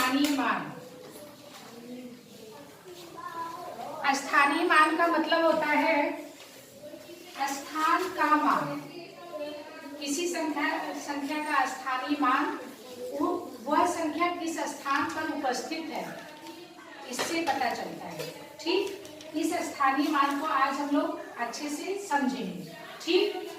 स्थानीय मान। स्थानीय मान का मतलब होता है स्थान का मान। किसी संख्या का स्थानीय मान वह संख्या किस स्थान पर उपस्थित है, इससे पता चलता है। ठीक, इस स्थानीय मान को आज हम लोग अच्छे से समझेंगे। ठीक,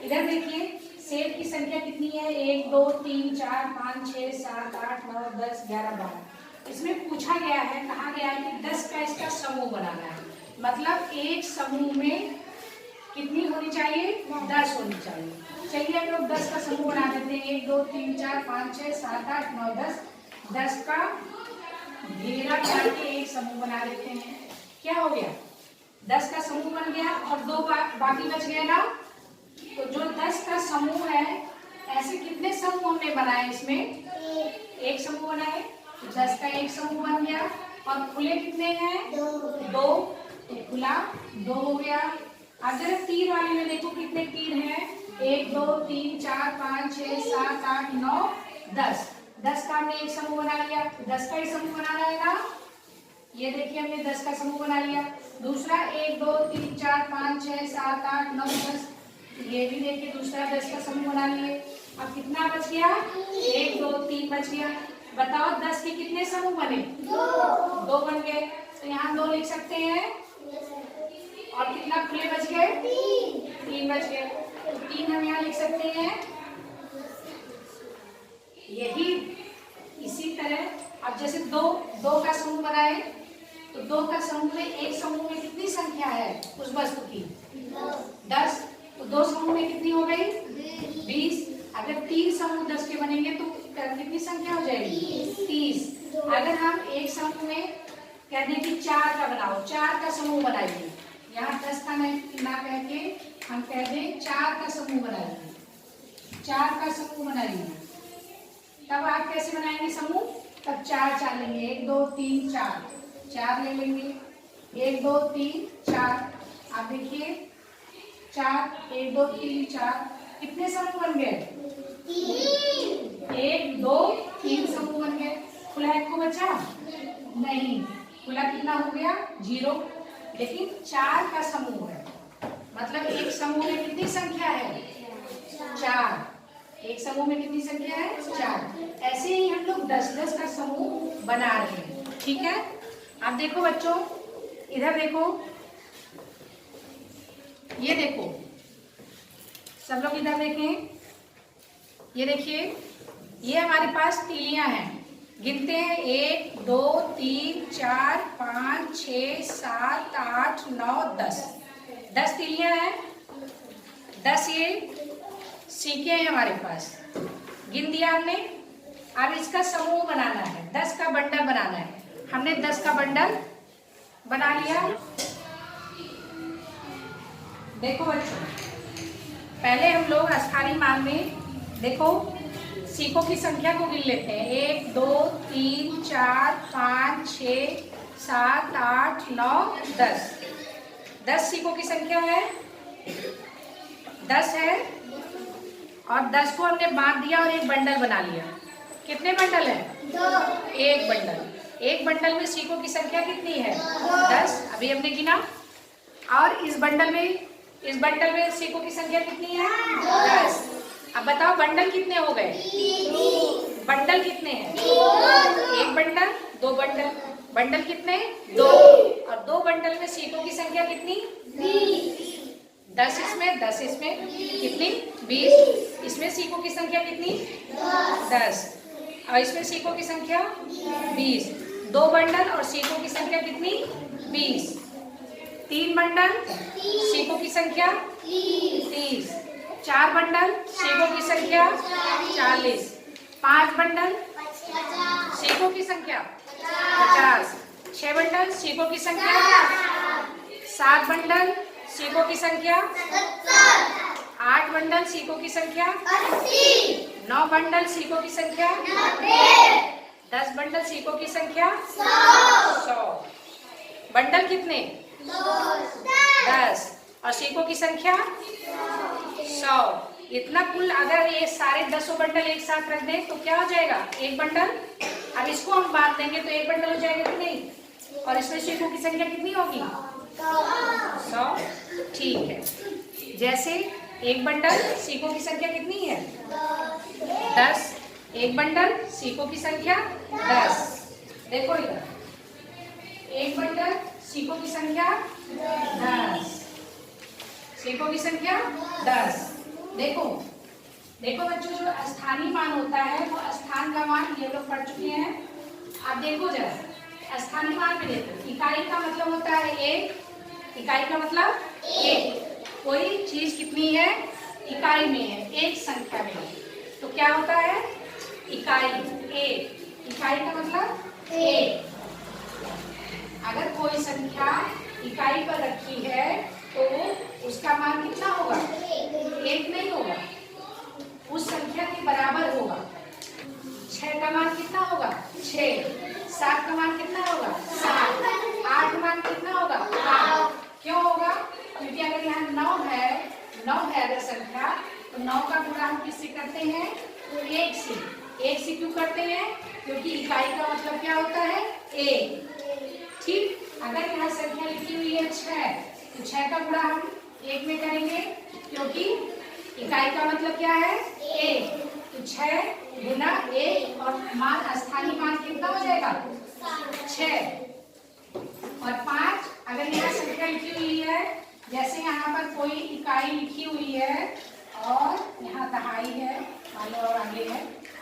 इधर देखिए सेब की संख्या कितनी है, 1 2 3 4 5 6 7 8 9 10 11 12। इसमें पूछा गया है, कहा गया है कि 10 का इसका समूह बनाना है। मतलब एक समूह में कितनी होनी चाहिए, 10 होनी चाहिए। चलिए हम लोग 10 का समूह बना देते हैं। 1 2 3 4 5 6 7 8 9 10। 10 का घेरा बना के एक समूह बना देते हैं। क्या हो गया, 10 का समूह बन गया और 2 बाकी बच गए ना। तो जो 10 का समूह है, ऐसे कितने समूह हमने बनाए, इसमें एक समूह बनाए, 10 का एक समूह बन गया। और खुले कितने हैं, 2, तो खुला 2 हो गया। अब जरा तीर वाले में देखो कितने तीर हैं, 1 2 3 4 5 6 7 8 9 10। 10 का हमने एक समूह बना लिया, 10 का ही समूह बनाना है ना। ये देखिए हमने 10 का समूह बना लिया। दूसरा 1 2 3 4 5 6 7 8 9 10। ये भी देखिए दूसरा 10 का समूह बना लिए। अब कितना बच गया, 1 2 3 बच गया। बताओ 10 के कितने समूह बने, 2 बन गए। तो यहाँ 2 लिख सकते हैं। और कितना खुले बच गए, 3 बच गए। तो 3 हम यहाँ लिख सकते हैं। यही इसी तरह अब जैसे 2 का समूह बनाए, तो 2 का समूह में एक समूह में कितनी संख्या है उस वस्तु की, 10। तो 2 समूह में कितनी हो गई, 20। अगर 3 समूह 10 के बनेंगे तो कितनी संख्या हो जाएगी, 30। अगर हम एक समूह में कह दें कि 4 का बनाओ, 4 का समूह बनाइए। यहाँ 10 का ना कह के हम कह दें 4 का समूह बनाइए, 4 का समूह बनाइए। तब आप कैसे बनाएंगे समूह, तब 4 लेंगे, 1 2 3 4 ले लेंगे, 1 2 3 4। आप देखिए 4 1 2 3 4 कितने समूह बन गए, 1 2 3 समूह बन गए। खुला एक को बचा नहीं, खुला कितना हो गया, 0। लेकिन 4 का समूह है, मतलब एक समूह में कितनी संख्या है, 4। एक समूह में कितनी संख्या है, 4। ऐसे ही हम लोग 10-10 का समूह बना रहे हैं। ठीक है, आप देखो बच्चों, इधर देखो, ये देखो, सब लोग इधर देखें। ये देखिए, ये हमारे पास तीलियां हैं। गिनते हैं 1 2 3 4 5 6 7 8 9 10। 10 तीलियां हैं, 10 ये सीके हैं हमारे पास। गिन दिया हमने। अब इसका समूह बनाना है, 10 का बंडल बनाना है। हमने 10 का बंडल बना लिया। देखो बच्चों, पहले हम लोग स्थानीय मान में देखो सीकों की संख्या को गिन लेते हैं। 1 2 3 4 5 6 7 8 9 10। 10 सीकों की संख्या है, 10 है। और 10 को हमने बांट दिया और एक बंडल बना लिया। कितने बंडल है, 2। एक बंडल। एक बंडल में सीकों की संख्या कितनी है, 10। अभी हमने गिना। और इस बंडल में सीकों की संख्या कितनी है, 10। अब बताओ बंडल कितने हो गए, बंडल कितने हैं, 1 बंडल 2 बंडल। बंडल कितने, 2। और 2 बंडल में सीकों की संख्या कितनी, 20। 10 इसमें 10 इसमें कितनी, 20। इसमें सीकों की संख्या कितनी, 10। और इसमें सीकों की संख्या 20। 2 बंडल और सीकों की संख्या कितनी, 20। 3 बंडल, सीकों की संख्या 30। 4 बंडल, सीकों की संख्या 40। 5 बंडल, सीकों की संख्या 50। 6 बंडल, सीकों की संख्या 7 बंडल, सीकों की संख्या 8 बंडल, सीकों की संख्या 9 बंडल, सीकों की संख्या 10 बंडल, सीकों की संख्या 100। बंडल कितने, 10 और सीकों की संख्या 100। इतना कुल अगर ये सारे 10 बंडल एक साथ रख दें तो क्या हो जाएगा, एक बंडल अब इसको हम बांट देंगे तो एक बंडल हो जाएगा कि नहीं, और इसमें सीखों की संख्या कितनी होगी? 100। ठीक है, जैसे एक बंडल सीखों की संख्या कितनी है? 10। एक बंडल सीखों की संख्या 10। देखो इधर, एक बंडल सीखों की संख्या 10, सीखों की संख्या 10। देखो देखो बच्चों, जो स्थानीय मान होता है वो स्थान का मान ये लोग पढ़ चुके हैं। अब देखो जरा, स्थानीय मान में देखो, इकाई का मतलब होता है एक, इकाई का मतलब एक। कोई चीज कितनी है? इकाई में है, एक संख्या में है, तो क्या होता है? इकाई। एक, इकाई का मतलब एक। अगर कोई संख्या इकाई पर रखी है तो उसका मान कितना होगा? एक नहीं होगा, उस संख्या के बराबर होगा। 6 का मान कितना होगा? 6। 7 का मान कितना होगा? 7। 8 का मान कितना होगा? 8। क्यों होगा? क्योंकि अगर यहाँ 9 है अगर संख्या, तो 9 का गुणा हम किससे करते हैं? 1 से। 1 से क्यों करते हैं? क्योंकि इकाई का मतलब क्या होता है? 1। ठीक, अगर यहाँ संख्या लिखी हुई है 6, तो 6 का गुणा हम 1 में करेंगे, क्योंकि इकाई का मतलब क्या है? 1। तो 6 गुना 1 और मान, स्थानीय मान कितना हो जाएगा? 6। और 5, अगर यहाँ संख्या लिखी हुई है, जैसे यहाँ पर कोई इकाई लिखी हुई है और यहाँ दहाई है मान लो और आगे है,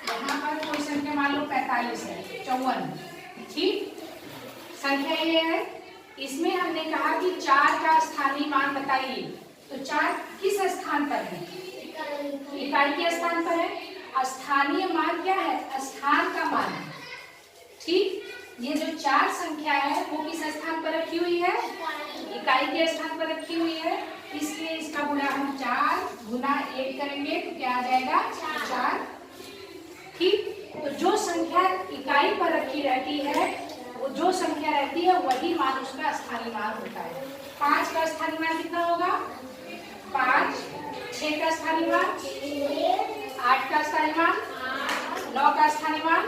यहाँ पर कोई संख्या मान लो 45 है, 54। ठीक, संख्या ये है। इसमें हमने कहा कि 4 का स्थानीय मान बताइए, तो 4 किस स्थान पर है? इकाई के स्थान पर है। स्थानीय मान क्या है? स्थान का मान है। ठीक, ये जो 4 संख्या है वो किस स्थान पर रखी हुई है? इकाई के स्थान पर रखी हुई है, इसलिए इसका गुणा हम 4 गुना 1 करेंगे तो क्या आ जाएगा? 4। ठीक, तो जो संख्या इकाई पर रखी रहती है, वो जो संख्या रहती है वही मान उसका स्थानीय मान होता है। 5 का स्थानीय मान कितना होगा? 5। 6 का स्थानीय मान, 8 का स्थानीय मान, 9 का स्थानीय मान,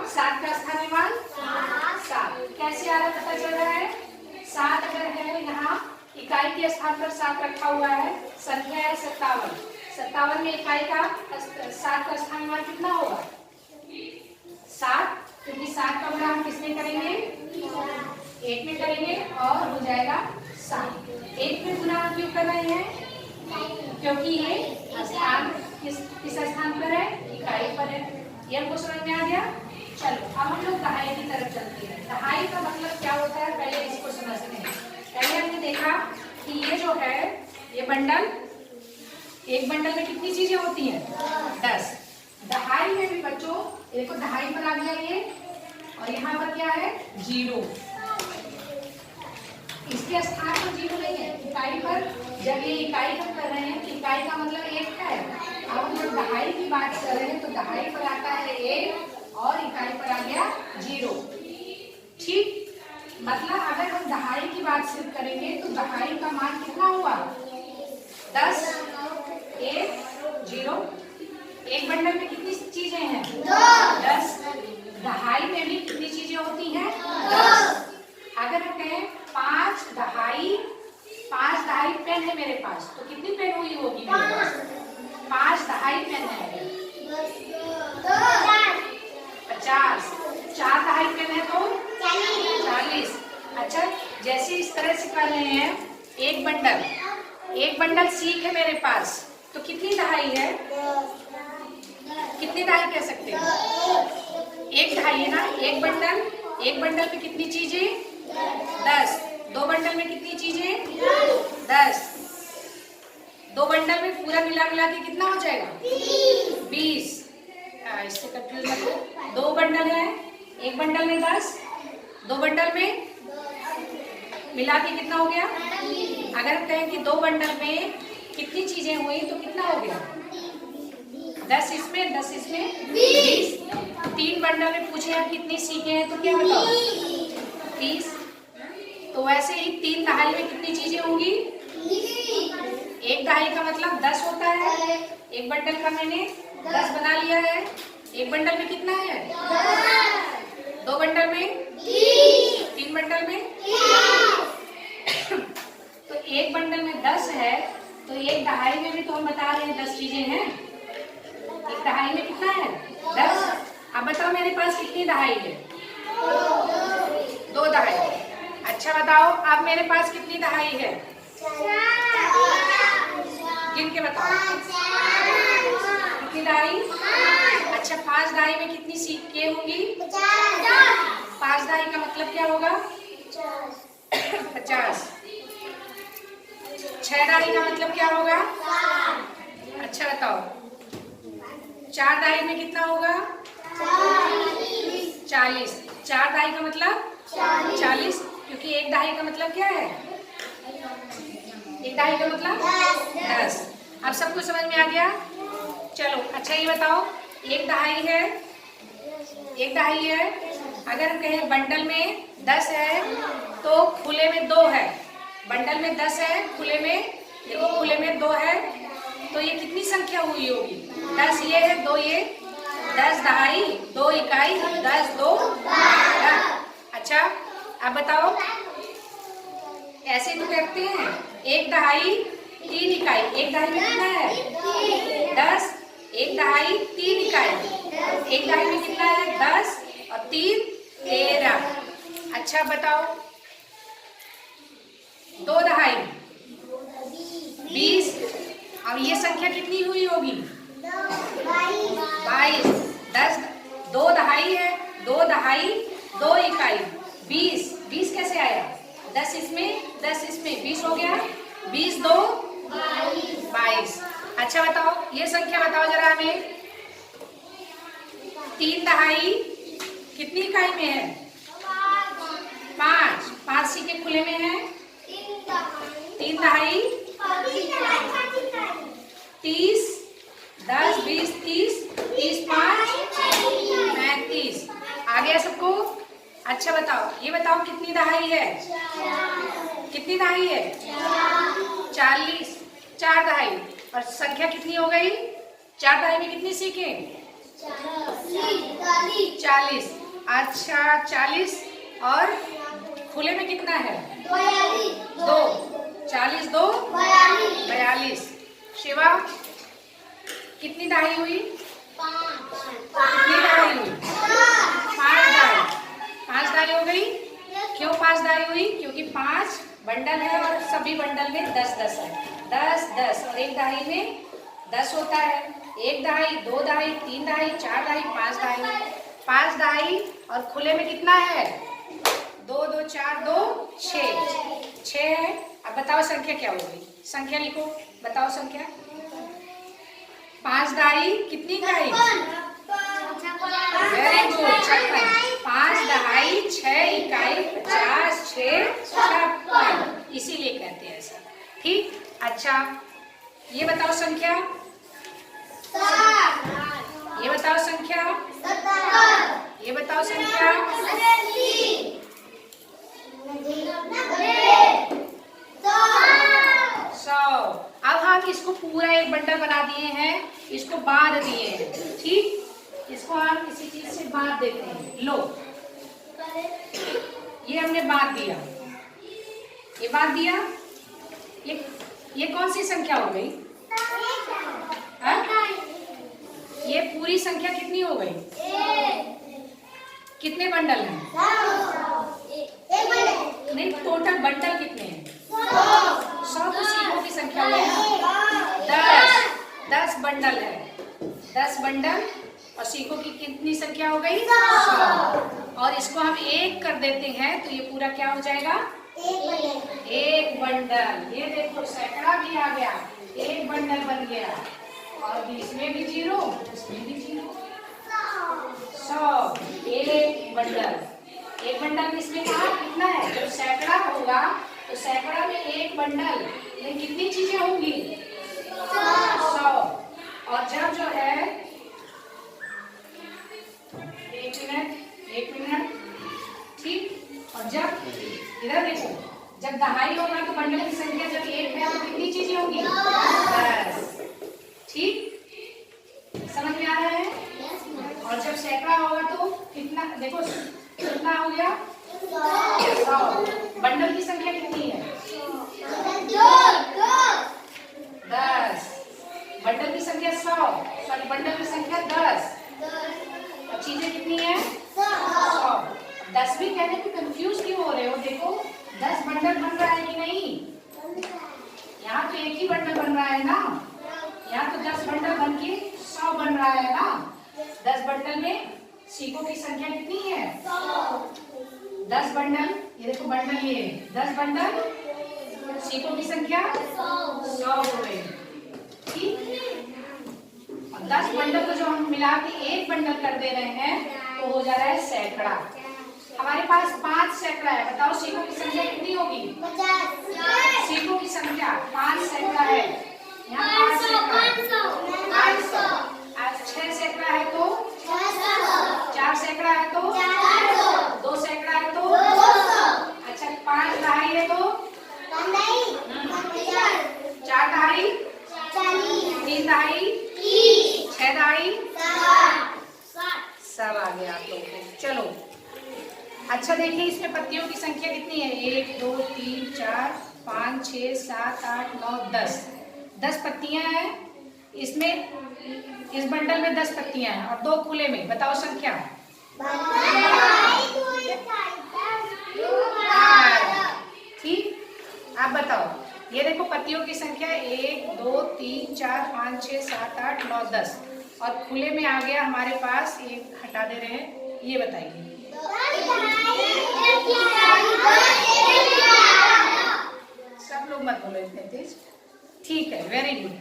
7 का स्थानीय मान, 7। कैसे आ रहा पता चल रहा है? 7 अगर है, यहाँ इकाई के स्थान पर 7 रखा हुआ है, संख्या है 57। 57 में इकाई का 7 का स्थानीय मान कितना होगा? 7, क्योंकि 7 का गुणा हम किसमें करेंगे? 1 में करेंगे और हो जाएगा 7। 1 में गुणा हम क्यों कर रहे हैं? क्योंकि ये स्थान किस स्थान पर है? इकाई पर है। ये हमको समझ में आ गया? चलो अब हम लोग दहाई की तरफ चलते हैं। दहाई का मतलब क्या होता है, पहले इसको समझते हैं। पहले हमने देखा कि ये जो है, ये बंडल, एक बंडल में कितनी चीजें होती हैं? 10। दहाई में भी बच्चों देखो, दहाई पर आ गया ये, और यहाँ पर क्या है? 0। इसके स्थान पर 0 नहीं है, इकाई पर। जब ये इकाई हम कर रहे हैं, इकाई का मतलब 1 है। अब हम जब दहाई की बात कर रहे हैं तो दहाई पर आता है 1 और इकाई पर आ गया 0। ठीक, मतलब अगर हम दहाई की बात सिर्फ करेंगे तो दहाई का मान कितना हुआ? 10, 1, 0। एक बंडल में कितनी चीजें हैं? 10। दहाई में भी कितनी चीजें होती हैं? 10। अगर हम कहें 5 दहाई पेन है मेरे पास, तो कितनी पेन हुई होगी मेरे पास? 5 दहाई पेन है। 50। 4 दहाई पेन है तो 40। अच्छा, जैसे इस तरह से कर रहे हैं, एक बंडल सीख है मेरे पास, तो कितनी दहाई है? कितनी दहाई कह सकते हैं? 1 दहाई है ना। एक बंडल में कितनी चीजें? 10। 2 बंडल में कितनी चीजें? 10। 2 बंडल में पूरा मिला के कितना हो जाएगा? 20। इससे कंफ्यूज मत हो। 2 बंडल है, एक बंडल में 10, 2 बंडल में मिला के कितना हो गया? अगर हम कहें कि 2 बंडल में कितनी चीजें हुई तो कितना हो गया? 10 इसमें 10 इसमें 20। 3 बंडल में पूछे आप कितनी सीखे हैं तो क्या बताओ? 30। तो वैसे ही 3 दहाई में कितनी चीजें होंगी? 1 दहाई का मतलब 10 होता है। एक बंडल का मैंने 10 बना लिया है। एक बंडल में कितना है? मेरे पास कितनी दहाई है? 2 दहाई। अच्छा बताओ अब मेरे पास कितनी दहाई है? गिन के बताओ कितनी दहाई? अच्छा 5 दहाई में कितनी सीखें होंगी? 5 दहाई का मतलब क्या होगा? 50। 6 दहाई का मतलब क्या होगा? अच्छा बताओ 4 दहाई में कितना होगा? 40। 4 दहाई का मतलब 40, क्योंकि 1 दहाई का मतलब क्या है? 1 दहाई का मतलब 10। अब सबको समझ में आ गया? चलो अच्छा ये बताओ 1 दहाई है, 1 दहाई है, अगर हम कहें बंडल में 10 है तो खुले में 2 है। बंडल में 10 है, खुले में देखो खुले में 2 है, तो ये कितनी संख्या हुई होगी? 10 ये है, 2 ये, 10 दहाई 2 इकाई, 10 2 12। अच्छा अब बताओ ऐसे तो करते हैं 1 दहाई 3 इकाई। 1 दहाई में कितना है? 10। 1 दहाई 3 इकाई। 1 दहाई में कितना है? 10 और 3 13। अच्छा बताओ 2 दहाई 20। अब ये संख्या कितनी हुई होगी? 22। 10 2 दहाई है, 2 दहाई 2 इकाई, 20। 20 कैसे आया? 10 इसमें 10 इसमें 20 हो गया। 20 2 22। अच्छा बताओ ये संख्या बताओ जरा हमें। 3 दहाई कितनी इकाई में है? 5। 5 सी के खुले में है 3 दहाई 30। 10 20 30 30 5 35। आ गया सबको? अच्छा बताओ ये बताओ कितनी दहाई है? कितनी दहाई है? 40। 4 दहाई और संख्या कितनी हो गई? 4 दहाई में कितनी सीखें? 40। अच्छा 40 और खुले में कितना है? 2। 40 2 42। शिवा कितनी दहाई हुई? कितनी दहाई हुई? 5 दहाई। 5 दहाई हो गई। क्यों 5 दहाई हुई? क्योंकि 5 बंडल है और सभी बंडल में 10 10 है। 10 10 और 1 दहाई में 10 होता है। 1 दहाई 2 दहाई 3 दहाई 4 दहाई 5 दहाई। 5 दहाई और खुले में कितना है? 2 2 4 2 6 है। अब बताओ संख्या क्या हो गई? संख्या लिखो, बताओ संख्या। 5 दहाई कितनी इकाई? Very good 56। 5 दहाई 6 इकाई 50 6 56, इसीलिए कहते हैं ऐसा। ठीक। अच्छा ये बताओ संख्या। ये बताओ संख्या। ये बताओ संख्या। 100। अब हम इसको पूरा एक बंडल बना दिए हैं, इसको बांध दिए हैं। ठीक, इसको हम किसी चीज से बांध देते हैं। लो ये हमने बांध दिया, ये बांध दिया। ये कौन सी संख्या हो गई? ये पूरी संख्या कितनी हो गई? कितने बंडल हैं? नहीं, टोटल बंडल कितने हैं? 100 तो सीखों की संख्या हुई ना। 10 बंडल है। 10 बंडल और सीखों की कितनी संख्या हो गई? 100। और इसको हम 1 कर देते हैं तो ये पूरा क्या हो जाएगा? 1 बंडल। ये देखो सैकड़ा भी आ गया, 1 बंडल बन गया। और इसमें भी 0, इसमें भी 0। 100 1 बंडल। 1 बंडल इसमें कहा कितना है? जब सैकड़ा होगा तो सैकड़ा में 1 बंडल में कितनी चीजें होंगी? 100। और जब जो है 1 मिनट ठीक। और जब इधर देखो जब दहाई होगा तो बंडल की संख्या जब 1 है तो कितनी चीजें होंगी? 10। ठीक, समझ में आ रहा है? और जब सैकड़ा होगा तो कितना? देखो कितना हो गया? 100। बंडल की संख्या कितनी है? 10। बंडल की संख्या 100, सॉरी बंडल की संख्या 10। चीजें कितनी है? 100। 10 भी कहने पे कंफ्यूज क्यों हो रहे हो? देखो 10 बंडल बन रहा है कि नहीं? यहाँ तो एक ही बंडल बन रहा है ना, यहाँ तो 10 बंडल बन के 100 बन रहा है ना। 10 बंडल में सीखों की संख्या कितनी है? 10 बंडल, ये देखो बंडल, ये 10 बंडल, सीखों की संख्या 100 हो गई। ठीक, और 10 बंडल को जो हम मिला के एक बंडल कर दे रहे हैं तो हो जा रहा है सैकड़ा। हमारे पास 5 सैकड़ा है, बताओ सीखों की संख्या कितनी होगी? 50। सीखों की संख्या 5 सैकड़ा है, यहाँ 5 सैकड़ा है, 500। आज 6 सैकड़ा है तो 4 सैकड़ा है तो 2 सैकड़ा है तो 200। अच्छा 5 दहाई है तो 4 दहाई 3 दहाई 6 दहाई 60 आ गया आप लोग को। चलो अच्छा देखिए इसमें पत्तियों की संख्या कितनी है? 1 2 3 4 5 6 7 8 9 10। 10 पत्तियां हैं इसमें, इस बंडल में 10 पत्तियां हैं और 2 खुले में, बताओ संख्या? ठीक, आप बताओ। ये देखो पत्तियों की संख्या 1 2 3 4 5 6 7 8 9 10 और खुले में आ गया हमारे पास, एक हटा दे रहे हैं, ये बताइए। सब लोग मत बोलो इतने तेज। ठीक है, वेरी गुड।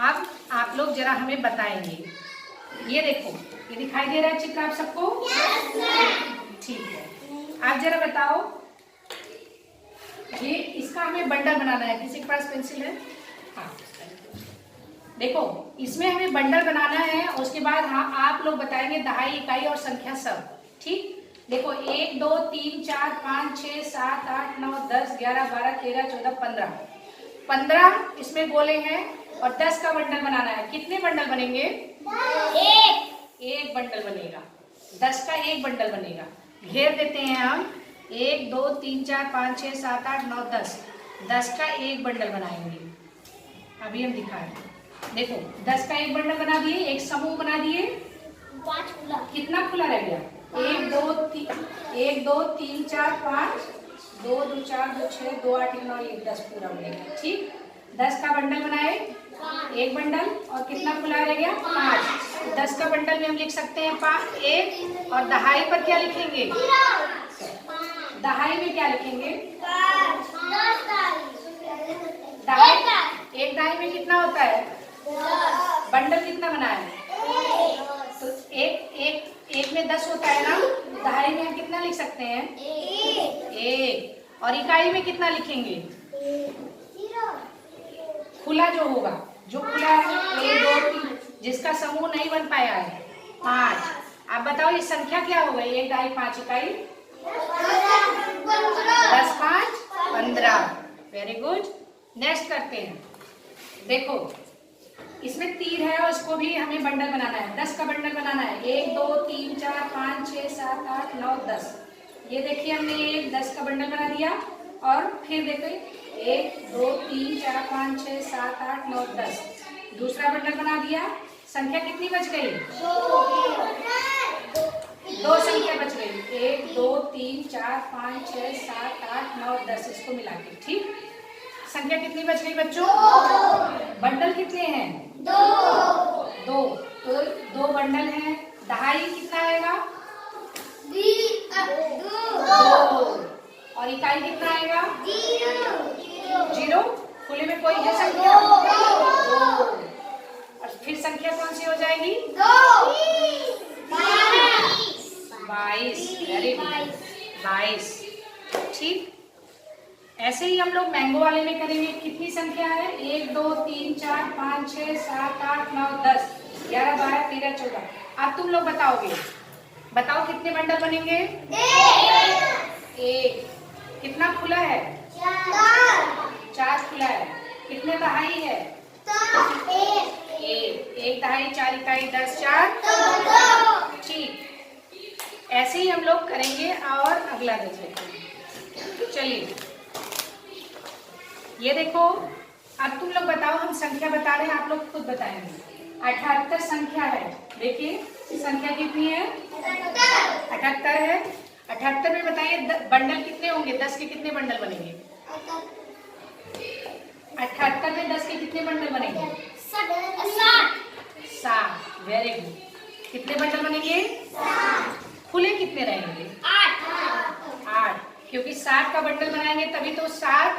अब आप लोग जरा हमें बताएंगे, ये देखो ये दिखाई दे रहा है चित्र आप सबको? ठीक है, आप जरा बताओ, ये इसका हमें बंडल बनाना है। किसी के पास पेंसिल है? हाँ देखो इसमें हमें बंडल बनाना है, उसके बाद हाँ आप लोग बताएंगे दहाई, इकाई और संख्या सब। ठीक, देखो 1 2 3 4 5 6 7 8 9 10 11 12 13 14 15। 15 इसमें गोले हैं और 10 का बंडल बनाना है। कितने बंडल बनेंगे? एक बंडल बनेगा। 10 का एक बंडल बनेगा। घेर देते हैं हम, 1 2 3 4 5 6 7 8 9 10। 10 का एक बंडल बनाएंगे। अभी हम दिखा रहे हैं, देखो 10 का एक बंडल बना दिए, एक समूह बना दिए। 5 खुला, कितना खुला रह गया? 1 2 3 4 5 2 2 4 2 6 2 8 9 1 10 पूरा बनेगा। ठीक, 10 का बंडल बनाए, एक बंडल, और कितना खुला रह गया? 5। 10 का बंडल में हम लिख सकते हैं 1, और दहाई पर क्या लिखेंगे? दहाई में क्या लिखेंगे? दहाई, एक दहाई में कितना होता है? बंडल कितना बना है? तो एक में 10 होता है ना, दहाई में हम कितना लिख सकते हैं? 1। और इकाई में कितना लिखेंगे? खुला जो होगा, जो खुला है 1 2 3, जिसका समूह नहीं बन पाया है 5। आप बताओ ये संख्या क्या हो गई? 1 दहाई 5 इकाई 10 5 15। वेरी गुड, नेक्स्ट करते हैं। देखो इसमें तीर है और इसको भी हमें बंडल बनाना है। 10 का बंडल बनाना है, 1 2 3 4 5 6 7 8 9 10। ये देखिए हमने 10 का बंडल बना दिया, और फिर देखो 1 2 3 4 5 6 7 8 9 10 दूसरा बंडल बना दिया। संख्या कितनी बच गई? 2 संख्या बच गई, 1 2 3 4 5 6 7 8 9 10, इसको मिला के। ठीक, संख्या कितनी बच गई बच्चों? बंडल कितने हैं? 2। तो 2 बंडल हैं, दहाई कितना आएगा? 2। और इकाई कितना आएगा? 0। खुले में कोई है संख्या? 2। और फिर संख्या कौन सी हो जाएगी? 22। Very good, 22। ठीक, ऐसे ही हम लोग मैंगो वाले में करेंगे। कितनी संख्या है? 1 2 3 4 5 6 7 8 9 10 11 12 13 14। अब तुम लोग बताओगे, बताओ कितने बंडल बनेंगे? 1। कितना खुला है? 4 खुला है। कितने दहाई है? 1 दहाई 4 इकाई 10 4। ठीक, ऐसे ही हम लोग करेंगे। और अगला देख लेते हैं। चलिए ये देखो, अब तुम लोग बताओ, हम संख्या बता रहे हैं, आप लोग खुद बताएंगे। 78 संख्या है। देखिए संख्या कितनी है? 78 है। 78 में बताइए बंडल कितने होंगे, 10 के कितने बंडल बनेंगे? 78 में 10 के कितने बंडल बनेंगे? 7। Very good. कितने बंडल बनेंगे? 7। खुले कितने रहेंगे? 8। क्योंकि 7 का बंडल बनाएंगे तभी तो 7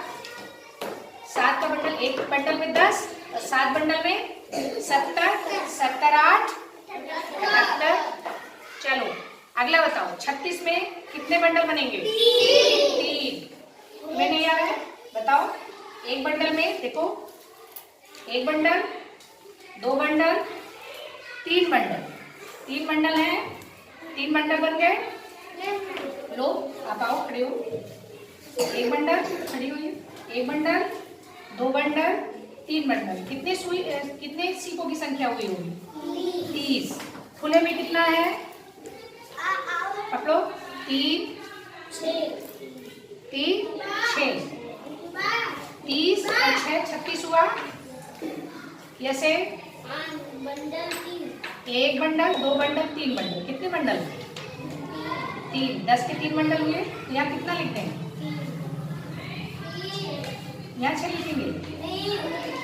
का बंडल, एक बंडल में 10 और 7 बंडल में 70, 70 8 78। चलो अगला बताओ, 36 में कितने बंडल बनेंगे? 3। तुम्हें नहीं आ रहा है? बताओ। एक बंडल में देखो, एक बंडल, 2 बंडल, 3 बंडल। 3 बंडल है, 3 बंडल बन गए। लो आप आओ, खड़े हो। एक बंडल, खड़ी हुई, एक बंडल, 2 बंडल, 3 बंडल। कितने सीपों की संख्या हुई होगी? 30। खुले में कितना है? पकड़ो। 3 6। 30 और 6 36 हुआ। कैसे? एक बंडल, 2 बंडल, 3 बंडल। कितने बंडल? 3। 10 के 3 बंडल हुए। यहाँ कितना लिखते हैं? यहाँ 6 लिखेंगे।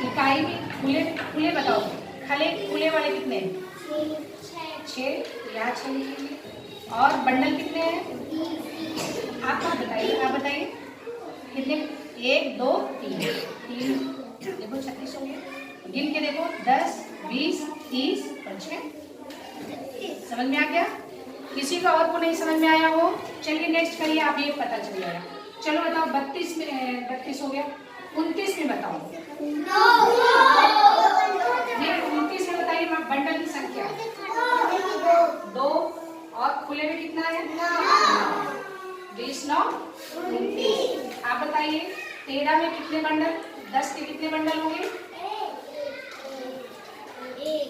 इकाई में खुले बताओ, खुले वाले कितने हैं? 6। यहाँ 6 लिखेंगे। और बंडल कितने हैं? आप बताइए कितने? 1 2 3। देखो 36 हो गए। गिन के देखो, 10 20 30 और 6। समझ में आ गया? किसी का और को नहीं समझ में आया हो? चलिए नेक्स्ट करिए, आप ये पता चल जाएगा। चलो बताओ, 32 में 32 हो गया। 29 में बताओ। नहीं, 29 में बताइए बंडल की संख्या। 2 और खुले में कितना है? 20 9 29। आप बताइए 13 में कितने बंडल? 10 के कितने बंडल होंगे?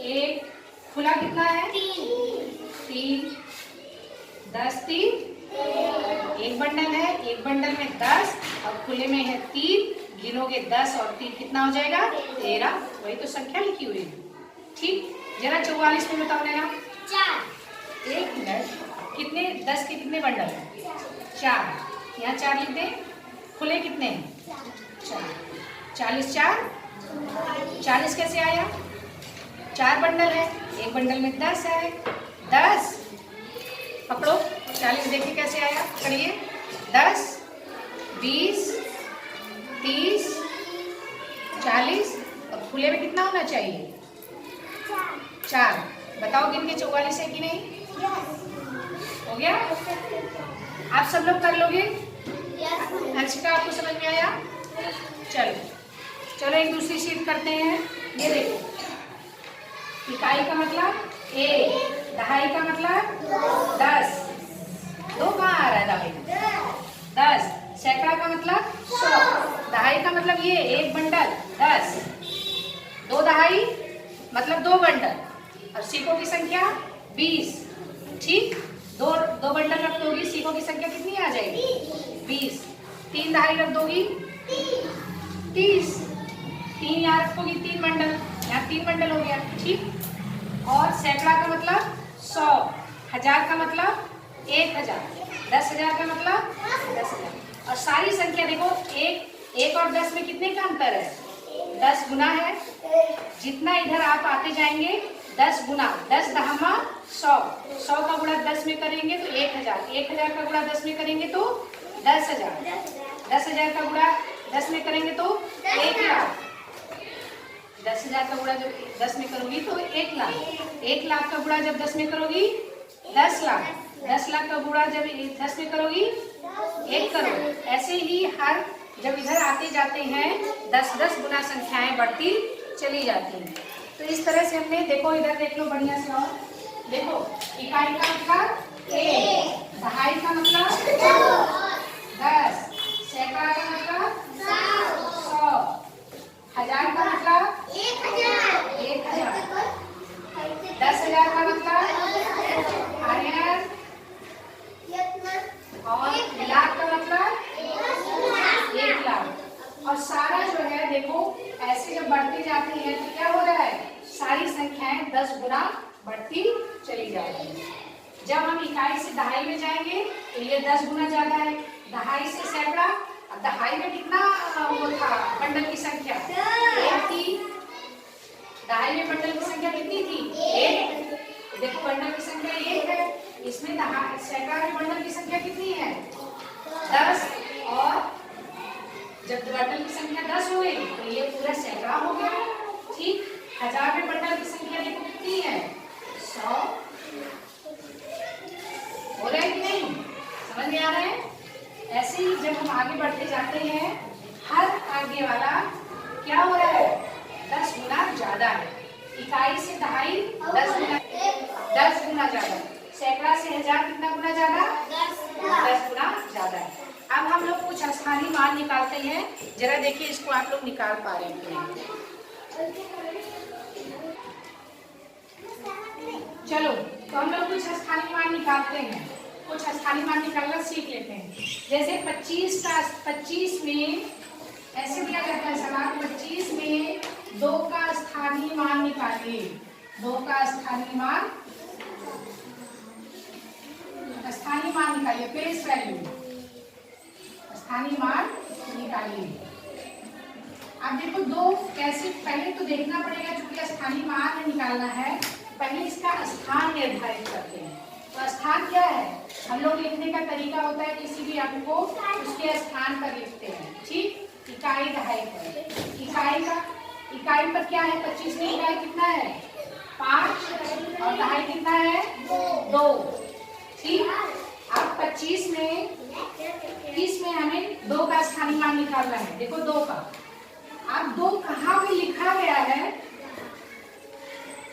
1। खुला कितना है? 3। 10 3। एक बंडल है, एक बंडल में 10 और खुले में है 3। गिनोगे 10 और 3 कितना हो जाएगा? 13। वही तो संख्या लिखी हुई है। ठीक। जरा 44 में बताओ ना। 4। एक मिनट, कितने 10 के कितने बंडल हैं? 4। यहाँ 4 लिख दें। खुले कितने हैं? 4। 40 4। 40 कैसे आया? 4 बंडल है, एक बंडल में 10 है। 10 पकड़ो। 40 देखिए कैसे आया? पकड़िए। 10 20 30 40 और खुले में कितना होना चाहिए? 4। बताओ गिन के 44 है कि नहीं? हो गया? आप सब लोग कर लोगे? अंशिका आपको समझ में आया? चलो एक दूसरी शीट करते हैं। ये देखो, इकाई का मतलब 1, दहाई का मतलब 10। 2 कहाँ आ रहा है? दहाई 10। सैकड़ा का मतलब 100। दहाई का मतलब ये 1 बंडल 10। 2 दहाई मतलब 2 बंडल। और सीखों की संख्या 20। ठीक। 2 बंडल रख दोगी, सीखों की संख्या कितनी आ जाएगी? 20। 3 दहाई रख दोगी 30। 3 यहाँ रखोगी 3 बंडल, यहाँ 3 बंडल हो गया। ठीक। और सैकड़ा का मतलब 100। 1000 का मतलब 1000। 10,000 का मतलब 10,000। और सारी संख्या देखो, 1 और 10 में कितने का अंतर है? 10 गुना है। जितना इधर आप आते जाएंगे 10 गुना, 10 दहमा 100। 100 का गुणा 10 में करेंगे तो 1000। 1000 का गुणा 10 में करेंगे तो 10,000। 10,000 का गुणा 10 में करेंगे तो 1 लाख। 10,000 का गुणा जब 10 में करोगी तो 1 लाख। 1 लाख का गुणा जब 10 में करोगी 10 लाख। 10 लाख का गुणा जब 10 में करोगी 1 करोड़। ऐसे ही हर जब इधर आते जाते हैं 10-10 गुना संख्याएं बढ़ती चली जाती हैं। तो इस तरह से हमने, देखो इधर देख लो बढ़िया से। और देखो, इकाई का मतलब 1, दहाई का मतलब 10, सैकड़ा का मतलब 100, 1000 का मतलब 1000, 10,000 का मतलब आर्यन, और लाख का मतलब 1 लाख। और सारा जो है देखो ऐसे जब बढ़ती जाती है तो क्या हो रहा है? सारी संख्याएं 10 गुना बढ़ती चली जा रही है। जब हम इकाई से दहाई में जाएंगे तो ये 10 गुना ज्यादा है। दहाई से सैकड़ा, अब दहाई में कितना वो था बंडल की संख्या? 1 थी। दहाई में बंडल की संख्या कितनी थी? 1। देखो बंडल की संख्या 1 है, इसमें सैकड़ा में बंडल की संख्या कितनी है? 10। और जब बंडल की संख्या 10 हो गई तो ये पूरा सैकड़ा हो गया। ठीक, 1000 में बंडल की संख्या देखो कितनी है? 100। हो रहा है कि नहीं? समझ में आ रहा है? ऐसे ही जब हम आगे बढ़ते जाते हैं, हर आगे वाला क्या हो रहा है? 10 गुना ज्यादा है। इकाई से दहाई 10 गुना ज्यादा। सैकड़ा से 1000 कितना गुना ज्यादा? 10 गुना ज्यादा है। अब हम लोग कुछ स्थानीय मान निकालते हैं। जरा देखिए इसको आप लोग निकाल पा रहे हैं? चलो तो हम लोग कुछ स्थानीय मान निकालते हैं। कुछ स्थानीय मान निकालना सीख लेते हैं। जैसे 25 में ऐसे दिया जाता है सवाल, 25 में 2 का स्थानीय मान निकालिए। 2 का स्थानीय मान निकालिए। प्लेस वैल्यू स्थानीय मान निकालिए। अब देखो 2 कैसे, पहले तो देखना पड़ेगा चूंकि स्थानीय मान निकालना है, पहले इसका स्थान निर्धारित करते हैं। तो स्थान क्या है? हम लोग लिखने का तरीका होता है किसी भी अंक को उसके स्थान पर लिखते हैं। ठीक, इकाई दहाई पर। इकाई पर क्या है? 25 में इकाई कितना है? 5 और दहाई कितना है? 2। ठीक, अब 30 में हमें 2 का स्थानीय मान निकालना है। देखो 2 का, अब 2 कहाँ पे लिखा गया है?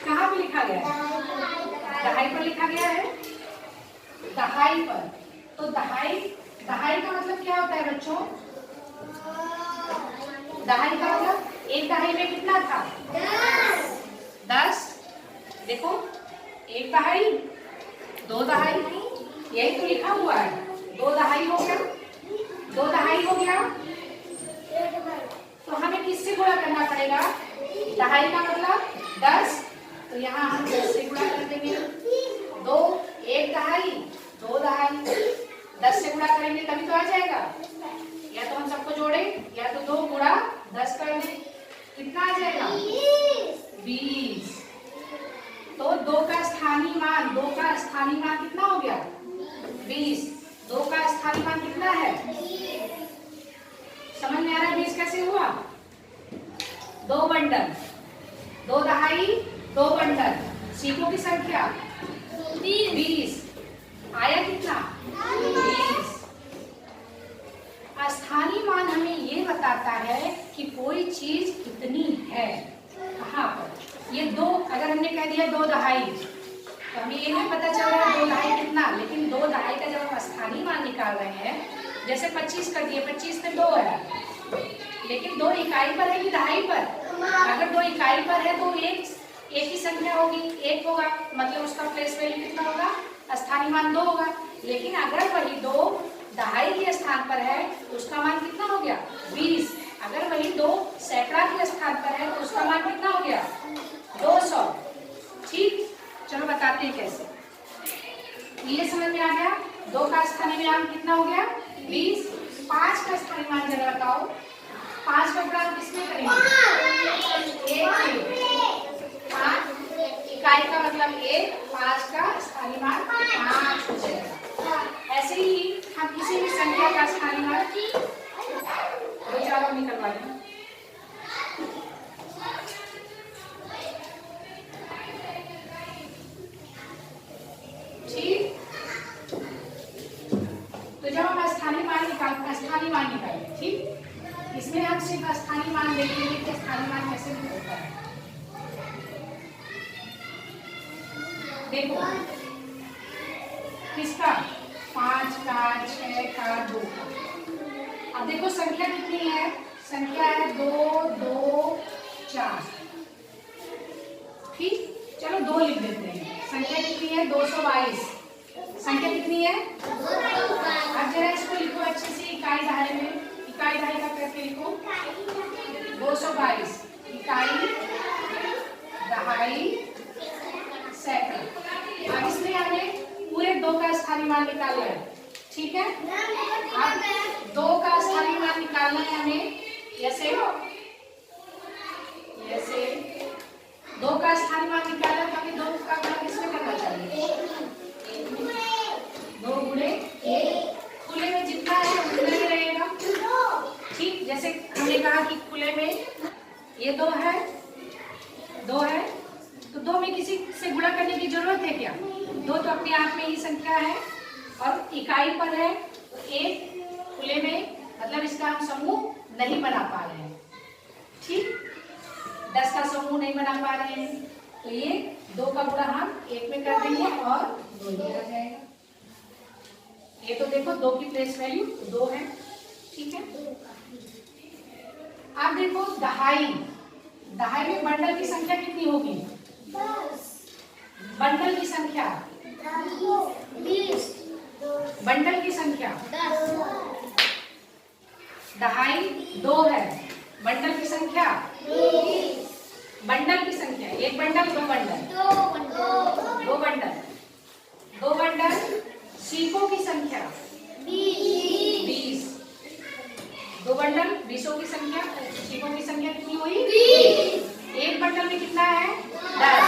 कहाँ पे लिखा गया है? दहाई पर लिखा गया है। दहाई पर, तो दहाई का मतलब क्या होता है बच्चों? दहाई का मतलब एक दहाई में कितना था? 10। देखो 1 दहाई, 2 दहाई, यही तो लिखा हुआ है। 2 दहाई हो गया, 2 दहाई हो गया। तो हमें किससे गुणा करना पड़ेगा? दहाई का मतलब 10, तो यहाँ हम 10 से गुणा कर देंगे। 2, 1 दहाई, 2 दहाई, 10 से गुणा करेंगे तभी तो आ जाएगा। या तो हम सबको जोड़े या तो 2 गुणा 10 कर दें, कितना आ जाएगा? 20। तो 2 का स्थानीय मान कितना हो गया? 20। 2 का स्थानीय मान कितना है? समझ में आ रहा है 20 कैसे हुआ? 2 बंडल, 2 दहाई, 2 बंडल, सीखों की संख्या 20। आया कितना? 20। स्थानीय मान हमें ये बताता है कि कोई चीज कितनी है, कहाँ पर। ये 2 अगर हमने कह दिया 2 दहाई, तो हमें ये नहीं पता चल रहा है 2 दहाई कितना, लेकिन 2 दहाई का जब हम स्थानीय मान निकाल रहे हैं, जैसे 25 कर दिए, 25 में 2 है, लेकिन 2 इकाई पर है कि दहाई पर? अगर 2 इकाई पर है तो एक ही संख्या होगी, 1 होगा, मतलब उसका प्लेस वैल्यू कितना होगा? स्थानीय मान 2 होगा। लेकिन अगर वही 2 दहाई के स्थान पर है तो उसका मान कितना हो गया? 20। अगर वही 2 सैकड़ा के स्थान पर है तो उसका मान कितना हो गया? 200। ठीक, चलो बताते हैं कैसे। ये समझ में आ गया? 2 का स्थानीय मान कितना हो गया? 20। 5 का स्थानीय मान जरा बताओ। 5 का गुणा किसमें करेंगे? 5 इकाई का मतलब 1, 5 का स्थानीय मान 5 हो जाएगा। ऐसे ही हम किसी भी संख्या का स्थानीय मान 2 4 निकलवा लें। ठीक, तो जब हम स्थानीय मान निकालें, ठीक, इसमें हम सिर्फ स्थानीय मान देखेंगे कि स्थानीय मान कैसे होता है। देखो किसका? 5 का, 6 का, 2 का। अब देखो संख्या कितनी है? संख्या है 2 2 4। ठीक, चलो 2 लिख देते हैं। संख्या कितनी है? 222। संख्या कितनी है? अब जरा इसको लिखो अच्छे से इकाई दहाई में। इकाई दहाई का करके लिखो 222। इकाई दहाई सैकड़ा। अब इसमें हमें पूरे 2 का स्थानीय मान निकालना है, ठीक है। अब 2 का स्थानीय मान निकालना है हमें, ऐसे 2 का स्थानीय मान निकालना है, तो हमें 2 का गुणा किसमें करना चाहिए? 2 गुणे 1। खुले में जितना है उतने में रहेगा, ठीक। जैसे हमने कहा कि खुले में ये 2 है, तो 2 में किसी से गुणा करने की जरूरत है क्या? 2 तो अपने आप में ही संख्या है और इकाई पर है, तो 1 खुले में मतलब इसका हम समूह नहीं बना पा रहे हैं, ठीक। 10 का समूह नहीं बना पा रहे हैं, तो ये 2 का गुणा हम 1 में कर देंगे और 2 ही आ जाएगा। ये तो देखो 2 की प्लेस वैल्यू 2 है, ठीक है। अब देखो दहाई में बंडल की संख्या कितनी होगी? 10। बंडल की संख्या 20। बंडल की संख्या 10। दहाई 2 है, बंडल की संख्या 20। बंडल की संख्या 1 बंडल 2 बंडल 2 बंडल 2 बंडल। सीपों की संख्या 20 2 बंडल 20 की संख्या, सीपों की संख्या कितनी हुई? 20। 1 बंडल में कितना है? 10।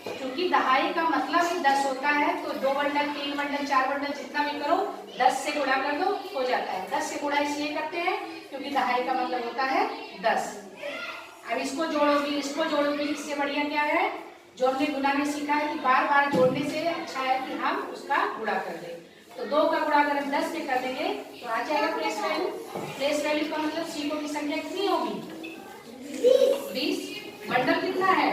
क्योंकि दहाई का मतलब ही 10 होता है, तो 2 बंडल 3 बंडल 4 बंडल जितना भी करो 10 से गुणा कर दो, हो जाता है। 10 से गुणा इसलिए करते हैं क्योंकि दहाई का मतलब होता है 10। अब इसको जोड़ोगी, इसको जोड़ोगी, इससे बढ़िया क्या है? जोड़ने गुणा ने सीखा है कि बार बार जोड़ने से अच्छा है कि हम उसका गुणा कर दें। तो 2 का गुणा अगर हम 10 से कर देंगे तो आ जाएगा प्लेस वैल्यू। प्लेस वैल्यू का मतलब सीपों की संख्या कितनी होगी? 20। बंडल कितना है?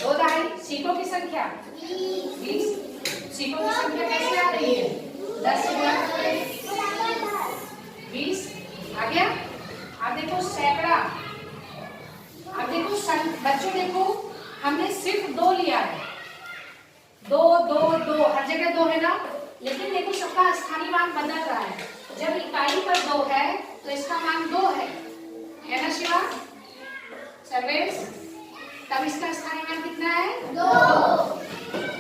2 दहाई। सीपों की संख्या 20। सीपों की संख्या कैसे आ रही है? 10 से गुणा करके 20 आ गया। अब देखो सैकड़ा, अब देखो बच्चों देखो हमने सिर्फ 2 लिया है, 2 2 2 हर जगह 2 है ना, लेकिन देखो सबका स्थानीय मान बदल रहा है। जब इकाई पर 2 है तो इसका मान 2 है ना शिवा? सर्वेश, तब इसका स्थानीय मान कितना है? 2।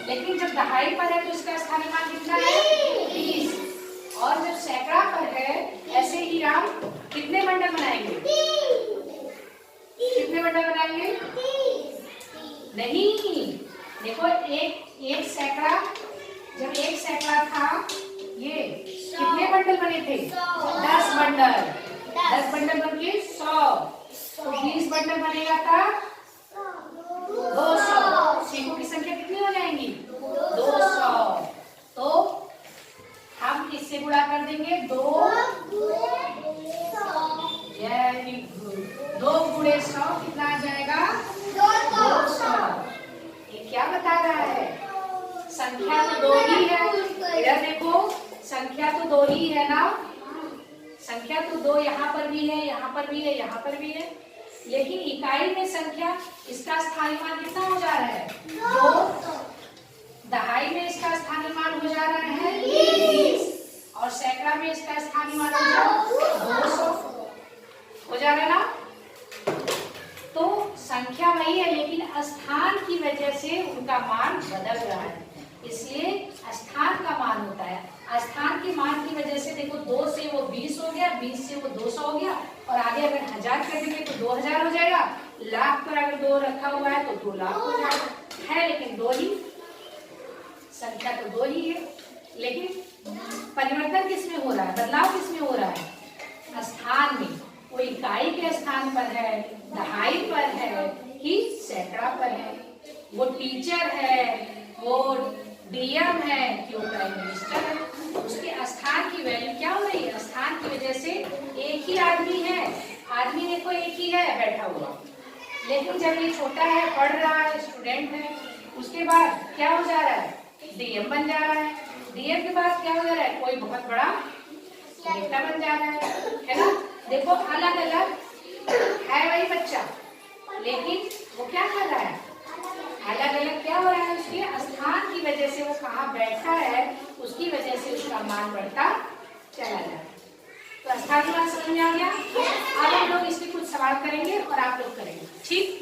लेकिन जब दहाई पर है तो इसका स्थानीय मान कितना है? 20। और जब सैकड़ा पर है, ऐसे ही हम कितने बंडल बनाएंगे? कितने बंडल बनाएंगे? नहीं, देखो एक सैकड़ा, जब एक सैकड़ा था ये कितने बंडल बने थे? 10 बंडल। 10 बंडल बन के 100, तो 20 बंडल बनेगा था 200। सीपों की संख्या कितनी हो जाएंगी? 200। तो हम किससे गुणा कर देंगे? 2 गुणे 100 कितना आ जाएगा? 200। ये क्या बता रहा है? संख्या तो 2 ही है। इधर देखो संख्या तो 2 ही है ना, संख्या तो 2 यहाँ पर भी है, यहाँ पर भी है, यहाँ पर भी है, लेकिन इकाई में संख्या इसका स्थानीय मान कितना हो जा रहा है? 2। दहाई में इसका स्थानीय मान हो जा रहा है 20 और सैकड़ा में इसका स्थानीय मान हो जा रहा है 200 हो जा रहा है ना। तो संख्या वही है, लेकिन स्थान की वजह से उनका मान बदल रहा है, इसलिए स्थान का मान होता है। स्थान के मान की वजह से देखो 2 से वो 20 हो गया, 20 से वो 200 हो गया, और आगे अगर 1000 कर देंगे तो 2000 हो जाएगा। लाख पर अगर 2 रखा हुआ है तो 2 लाख हो जाएगा। है लेकिन 2 ही, संख्या तो 2 ही है, लेकिन परिवर्तन किसमें हो रहा है? बदलाव किसमें हो रहा है? स्थान में। वो इकाई के स्थान पर है, दहाई पर है कि सैकड़ा पर है, वो टीचर है, वो डीएम है कि वो प्राइम मिनिस्टर है। उसके स्थान की वैल्यू क्या हो रही है? स्थान की वजह से एक ही आदमी है, आदमी देखो एक ही है बैठा हुआ, लेकिन जब ये छोटा है, पढ़ रहा है, स्टूडेंट है, उसके बाद क्या हो जा रहा है? डीएम बन जा रहा है। डीएम के बाद क्या हो जा रहा है? कोई बहुत बड़ा नेता बन जा रहा है ना। देखो अलग अलग है वही बच्चा, लेकिन वो क्या कर रहा है? अलग अलग क्या हो रहा है? उसके स्थान की वजह से वो कहाँ बैठा है, उसकी वजह से उसका मान बढ़ता चला जा रहा है। तो स्थानीय मान समझ में आ गया। अब हम लोग इसके कुछ सवाल करेंगे और आप लोग करेंगे, ठीक।